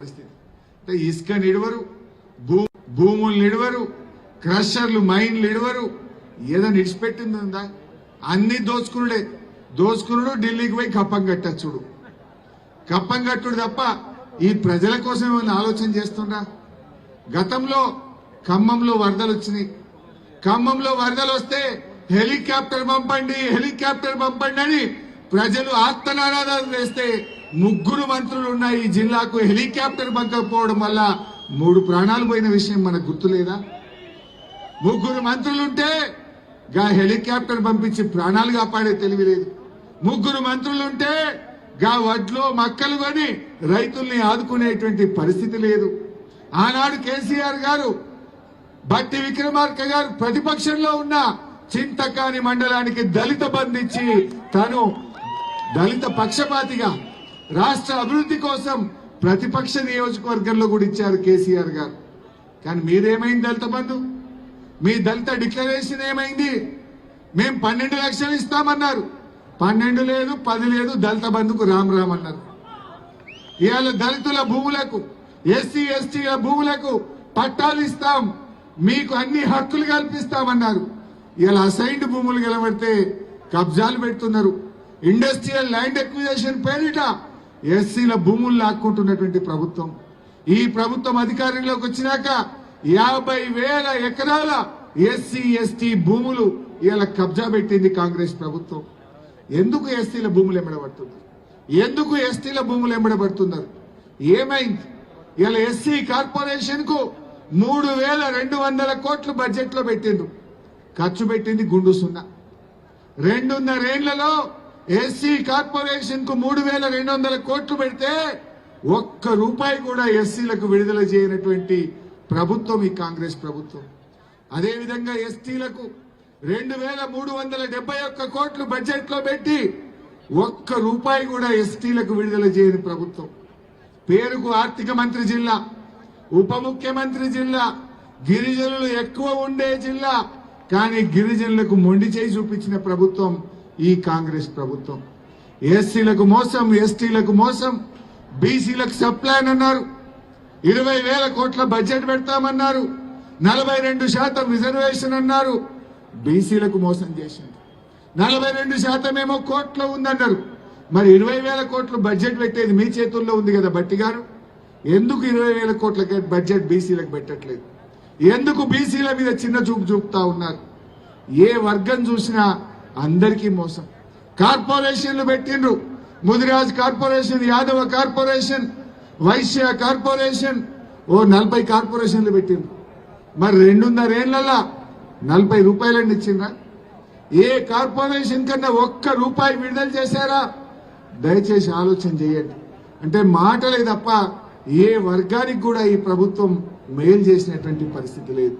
పరిస్థితి ఇసుక నిడవరు, భూములు నిడవరు, క్రషర్లు మైన్లు నిడవరు. ఏదో నిడిచిపెట్టిందా? అన్ని దోచుకునుడు ఢిల్లీకి పోయి కప్పం కట్టచ్చుడు, కప్పం కట్టుడు తప్ప ఈ ప్రజల కోసం ఏమైనా ఆలోచన చేస్తుండ్రా? గతంలో ఖమ్మంలో వరదలు వచ్చినాయి. ఖమ్మంలో వరదలు వస్తే హెలికాప్టర్ పంపండి అని ప్రజలు ఆర్తనాదాలు వేస్తే 3 మంత్రులు ఉన్న ఈ జిల్లాకు హెలికాప్టర్ పంపకపోవడం వల్ల 3 ప్రాణాలు పోయిన విషయం మనకు గుర్తులేదా? 3 మంత్రులుంటే గా హెలికాప్టర్ పంపించి ప్రాణాలు కాపాడే తెలివి లేదు. 3 మంత్రులుంటే గా వడ్లు మక్కలు కొని రైతుల్ని ఆదుకునేటువంటి పరిస్థితి లేదు. ఆనాడు కేసీఆర్ గారు, బట్టి విక్రమార్క గారు ప్రతిపక్షంలో ఉన్న చింతకాని మండలానికి దళిత బంధించి తాను దళిత పక్షపాతిగా రాష్ట్ర అభివృద్ధి కోసం ప్రతిపక్ష నియోజకవర్గంలో కూడా ఇచ్చారు కేసీఆర్ గారు. కానీ మీరేమైంది దళిత బంధు? మీ దళిత డిక్లరేషన్ ఏమైంది? మేము 12 లక్షలు ఇస్తామన్నారు. 12 లేదు, 10 లేదు, దళిత బంధుకు రామ్ అన్నారు. ఇవాళ దళితుల భూములకు, ఎస్సీ ఎస్టీల భూములకు పట్టాలు ఇస్తాం, మీకు అన్ని హక్కులు కల్పిస్తామన్నారు. ఇలా అసైన్డ్ భూములు గెలబడితే కబ్జాలు పెడుతున్నారు. ఇండస్ట్రియల్ ల్యాండ్ ఎక్విజిషన్ పేరిట ఎస్సీల భూములు లాక్కుంటున్నటువంటి ప్రభుత్వం. ఈ ప్రభుత్వం అధికారంలోకి వచ్చినాక 50,000 ఎకరాల ఎస్సీ ఎస్టీ భూములు ఇలా కబ్జా పెట్టింది కాంగ్రెస్ ప్రభుత్వం. ఎందుకు ఎస్సీల భూములు ఎంబడబడుతున్నారు? ఎందుకు ఎస్టీల భూములు ఎంబడబడుతున్నారు? ఏమైంది? ఇలా ఎస్సీ కార్పొరేషన్ కు 3,200 కోట్లు బడ్జెట్ లో పెట్టిండ్రు. ఖర్చు పెట్టింది గుండు సున్నా. 2.5 ఏళ్లలో ఎస్సీ కార్పొరేషన్ కు 3,200 కోట్లు పెడితే ₹1 కూడా ఎస్సీలకు విడుదల చేయనటువంటి ప్రభుత్వం ఈ కాంగ్రెస్ ప్రభుత్వం. అదేవిధంగా ఎస్టీలకు 2,371 కోట్లు బడ్జెట్ లో పెట్టి ₹1 కూడా ఎస్టీలకు విడుదల చేయని ప్రభుత్వం. పేరుకు ఆర్థిక మంత్రి జిల్లా, ఉప ముఖ్యమంత్రి జిల్లా, గిరిజనులు ఎక్కువ ఉండే జిల్లా, కానీ గిరిజనులకు మొండి చేయి చూపించిన ప్రభుత్వం ఈ కాంగ్రెస్ ప్రభుత్వం. ఎస్సీలకు మోసం, ఎస్టీలకు మోసం, బీసీలకు సప్లాన్ అన్నారు. 20,000 కోట్ల బడ్జెట్ పెడతామన్నారు. 42% రిజర్వేషన్ అన్నారు. బీసీలకు మోసం చేసింది. 42% ఏమో కోట్ల ఉందన్నారు. మరి 20,000 కోట్ల బడ్జెట్ పెట్టేది మీ చేతుల్లో ఉంది కదా బట్టి గారు. ఎందుకు 20,000 కోట్ల బడ్జెట్ బీసీలకు పెట్టట్లేదు? ఎందుకు బీసీల మీద చిన్న చూపు చూపుతా ఉన్నారు? ఏ వర్గం చూసినా అందరికీ మోసం. కార్పొరేషన్లు పెట్టిండ్రు. Mudiraj corporation, Yadava corporation, Vaishya corporation, 40 కార్పొరేషన్లు పెట్టిండ్రు. మరి 2.5 ఏళ్లలో ₹40 ఇచ్చిండ్రా? ఏ కార్పొరేషన్ కన్నా ₹1 విడుదల చేశారా? దయచేసి ఆలోచన చేయండి. అంటే మాటలే తప్ప ఏ వర్గానికి కూడా ఈ ప్రభుత్వం మేలు చేసినటువంటి పరిస్థితి లేదు.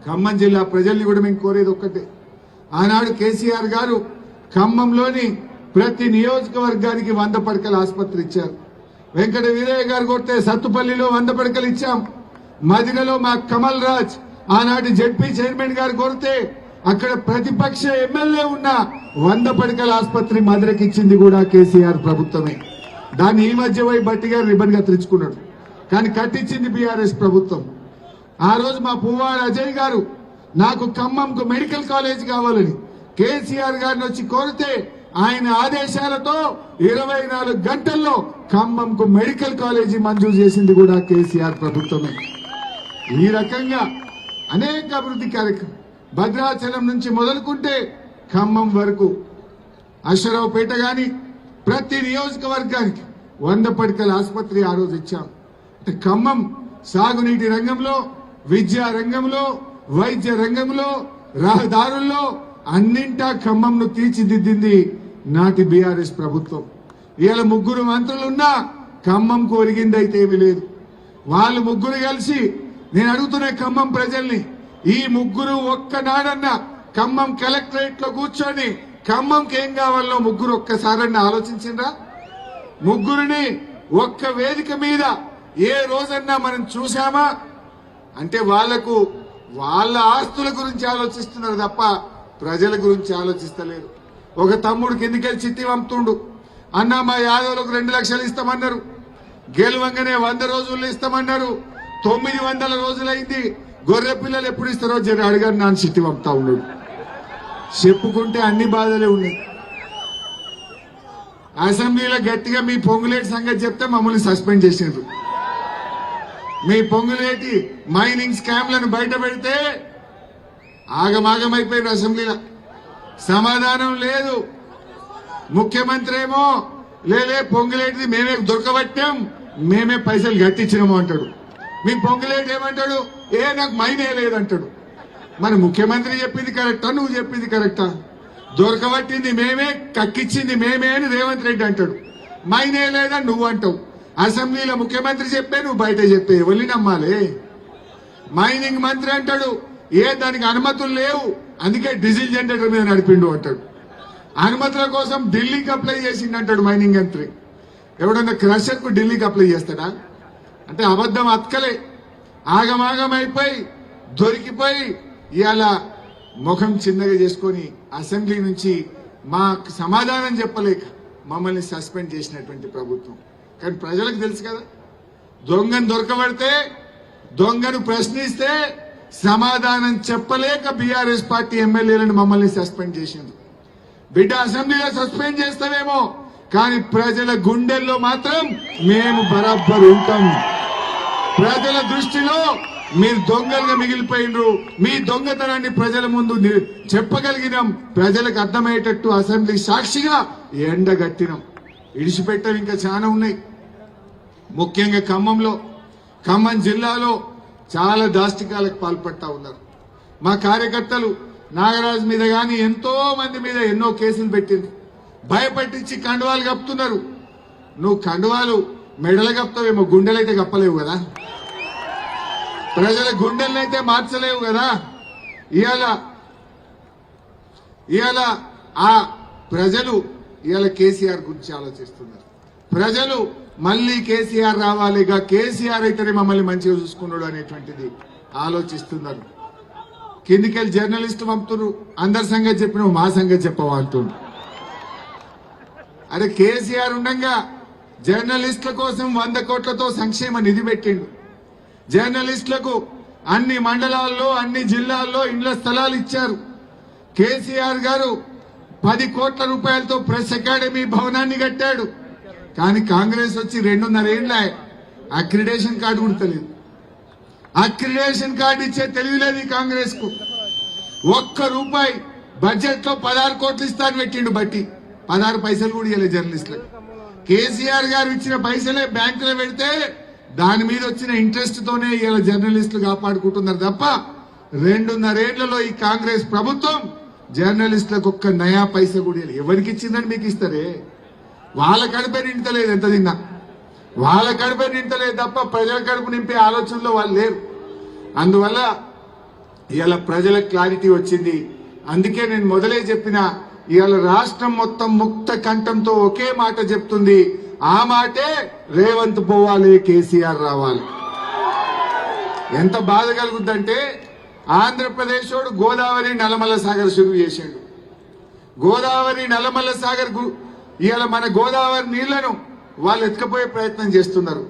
ఖమ్మం జిల్లా ప్రజల్ని కూడా మేము కోరేది ఒక్కటే. ఆనాడు కేసీఆర్ గారు ఖమ్మంలోని ప్రతి నియోజకవర్గానికి 100 పడకల ఆసుపత్రి ఇచ్చారు. వెంకట వీరయ్య గారు కొడితే సత్తుపల్లిలో 100 పడకలు ఇచ్చాం. మదినలో మా కమల్ రాజ్ ఆనాటి జెడ్పీ చైర్మన్ గారు కొడితే అక్కడ ప్రతిపక్ష ఎమ్మెల్యే ఉన్న 100 పడకల ఆసుపత్రి మధురకి ఇచ్చింది కూడా కేసీఆర్ ప్రభుత్వమే. దాన్ని ఈ మధ్య పోయి బట్టి గారు రిబన్ గా తెచ్చుకున్నాడు. కానీ కట్టించింది బీఆర్ఎస్ ప్రభుత్వం. ఆ రోజు మా పువ్వాడ అజయ్ గారు నాకు ఖమ్మంకు మెడికల్ కాలేజ్ కావాలని కేసీఆర్ గారిని వచ్చి కోరితే ఆయన ఆదేశాలతో 24 గంటల్లో ఖమ్మంకు మెడికల్ కాలేజీ మంజూరు చేసింది కూడా కేసీఆర్ ప్రభుత్వమే. ఈ రకంగా అనేక అభివృద్ధి కార్యక్రమం భద్రాచలం నుంచి మొదలుకుంటే ఖమ్మం వరకు, అశ్వరావుపేట గాని ప్రతి నియోజకవర్గానికి 100 పడకల ఆసుపత్రి ఆ రోజు ఇచ్చాం. ఖమ్మం సాగునీటి రంగంలో, విద్యా రంగంలో, వైద్య రంగంలో, రహదారుల్లో అన్నింటా ఖమ్మంను తీర్చిదిద్దింది నాటి బీఆర్ఎస్ ప్రభుత్వం. ఇవాళ 3 మంత్రులున్నా ఖమ్మంకు ఒరిగిందైతే ఏమీ లేదు. వాళ్ళు 3 కలిసి నేను అడుగుతున్న ఖమ్మం ప్రజల్ని, ఈ 3 ఒక్కనాడన్నా ఖమ్మం కలెక్టరేట్ లో కూర్చొని ఖమ్మంకి ఏం కావాలో 3 ఒక్కసారన్నా ఆలోచించిండ్రా? 3 ఒక్క వేదిక మీద ఏ రోజన్నా మనం చూసామా? అంటే వాళ్లకు వాళ్ళ ఆస్తుల గురించి ఆలోచిస్తున్నారు తప్ప ప్రజల గురించి ఆలోచిస్తలేరు. ఒక తమ్ముడు కిందికెళ్ళి చిట్టి పంపుతుండు, అన్న మా యాదవులకు 2 లక్షలు ఇస్తామన్నారు. గెలువంగానే 100 రోజుల్లో ఇస్తామన్నారు. 900 రోజులైంది. గొర్రె పిల్లలు ఎప్పుడు ఇస్తారో జర అడిగారు. నాన్న చిట్టి పంపుతా ఉన్నాడు. చెప్పుకుంటే అన్ని బాధలే ఉన్నాయి. అసెంబ్లీలో గట్టిగా మీ పొంగులేటి సంగతి చెప్తే మమ్మల్ని సస్పెండ్ చేసిండ్రు. మీ పొంగులేటి మైనింగ్ స్కామ్లను బయట పెడితే ఆగమాగమైపోయిన అసెంబ్లీలో సమాధానం లేదు. ముఖ్యమంత్రి ఏమో లేలే పొంగులేటిది మేమే దొరకబట్టాం, మేమే పైసలు కట్టించినాము అంటాడు. మీ పొంగులేటి ఏమంటాడు? నాకు మైనే లేదంటాడు. మరి ముఖ్యమంత్రి చెప్పింది కరెక్టా, నువ్వు చెప్పింది కరెక్టా? దొరకబట్టింది మేమే, కక్కిచ్చింది మేమే అని రేవంత్ రెడ్డి అంటాడు. మైనే లేదని నువ్వు అంటావు. అసెంబ్లీలో ముఖ్యమంత్రి చెప్పే, నువ్వు బయట చెప్పే, ఎవరిని నమ్మాలి? మైనింగ్ మంత్రి అంటాడు దానికి అనుమతులు లేవు, అందుకే డీజిల్ జనరేటర్ మీద నడిపిండు అంటాడు. అనుమతుల కోసం ఢిల్లీకి అప్లై చేసిండు అంటాడు మైనింగ్ మంత్రి. ఎవడన్నా క్రషర్ కు ఢిల్లీకి అప్లై చేస్తాడా? అంటే అబద్ధం అతకలే. ఆగమాగం అయిపోయి దొరికిపోయి ఇవాళ ముఖం చిన్నగా చేసుకొని అసెంబ్లీ నుంచి మాకు సమాధానం చెప్పలేక మమ్మల్ని సస్పెండ్ చేసినటువంటి ప్రభుత్వం. కానీ ప్రజలకు తెలుసు కదా, దొంగను దొరకబడితే, దొంగను ప్రశ్నిస్తే సమాధానం చెప్పలేక బీఆర్ఎస్ పార్టీ ఎమ్మెల్యేలను మమ్మల్ని సస్పెండ్ చేసింది. బిడ్డ అసెంబ్లీలో సస్పెండ్ చేస్తామేమో, కానీ ప్రజల గుండెల్లో మాత్రం మేము బరాబర్ ఉంటాం. ప్రజల దృష్టిలో మీరు దొంగలుగా మిగిలిపోయినరు. మీ దొంగతనాన్ని ప్రజల ముందు చెప్పగలిగినాం. ప్రజలకు అర్థమయ్యేటట్టు అసెంబ్లీ సాక్షిగా ఎండగట్టినాం. ఇడిచిపెట్టవి ఇంకా చాలా ఉన్నాయి. ముఖ్యంగా ఖమ్మం జిల్లాలో చాలా దాష్టికాలకు పాల్పడతా ఉన్నారు. మా కార్యకర్తలు నాగరాజు మీద గాని ఎంతో మంది మీద ఎన్నో కేసులు పెట్టింది. భయపట్టించి కండువాలు కప్పుతున్నారు. నువ్వు కండువాలు మెడలు కప్తావేమో, గుండెలైతే కప్పలేవు కదా. ప్రజల గుండెలనైతే మార్చలేవు కదా. ఇవాళ ఆ ప్రజలు ఇవాళ కేసీఆర్ గురించి ఆలోచిస్తున్నారు. ప్రజలు మళ్ళీ కేసీఆర్ రావాలిగా, కేసీఆర్ అయితేనే మమ్మల్ని మంచిగా చూసుకున్నాడు అనేటువంటిది ఆలోచిస్తున్నారు. కిందికెళ్ళి జర్నలిస్టు పంపుతున్నారు. అందరి సంగతి చెప్పిన మా సంగతి చెప్పవా అంటున్నారు. అరే కేసీఆర్ ఉండగా జర్నలిస్టుల కోసం 100 కోట్లతో సంక్షేమ నిధి పెట్టిండు. జర్నలిస్టులకు అన్ని మండలాల్లో అన్ని జిల్లాల్లో ఇండ్ల స్థలాలు ఇచ్చారు. కేసీఆర్ గారు 10 కోట్ల రూపాయలతో ప్రెస్ అకాడమీ భవనాన్ని కట్టాడు. కానీ కాంగ్రెస్ వచ్చి 2.5 ఏళ్ల అక్రిడేషన్ కార్డు కూడా తెలియదు. అక్రిడేషన్ కార్డు ఇచ్చే తెలియలేదు ఈ కాంగ్రెస్ కు. ₹1 బడ్జెట్ లో 16 కోట్లు ఇస్తాను పెట్టిండు. బట్టి 16 పైసలు కూడా ఇవ్వలేదు జర్నలిస్టులకు. కేసీఆర్ గారు ఇచ్చిన పైసలే బ్యాంకులో పెడితే దాని మీద వచ్చిన ఇంట్రెస్ట్ తోనే ఇలా జర్నలిస్టులు కాపాడుకుంటున్నారు తప్ప 2.5 ఏళ్లలో ఈ కాంగ్రెస్ ప్రభుత్వం జర్నలిస్టులకు ఒక్క నయా పైసా కూడా ఎవరికి ఇచ్చిందని మీకు ఇస్తారే. వాళ్ళ కడుపే నింటలేదు, ఎంత తిన్నా వాళ్ళ కడుపే నింటలేదు తప్ప ప్రజల కడుపు నింపే ఆలోచనలో వాళ్ళు లేరు. అందువల్ల ఇవాళ ప్రజలకు క్లారిటీ వచ్చింది. అందుకే నేను మొదలే చెప్పిన, ఇవాళ రాష్ట్రం మొత్తం ముక్త కంఠంతో ఒకే మాట చెప్తుంది. ఆ మాటే రేవంత్ పోవాలి, కేసీఆర్ రావాలి. ఎంత బాధ కలుగుద్దంటే ఆంధ్రప్రదేశ్ వాడు గోదావరి నల్లమల్ల సాగర్ శురువు చేశాడు. గోదావరి నల్లమల్ల సాగర్ ఇవాళ మన గోదావరి నీళ్లను వాళ్ళు ఎత్తుకపోయే ప్రయత్నం చేస్తున్నారు.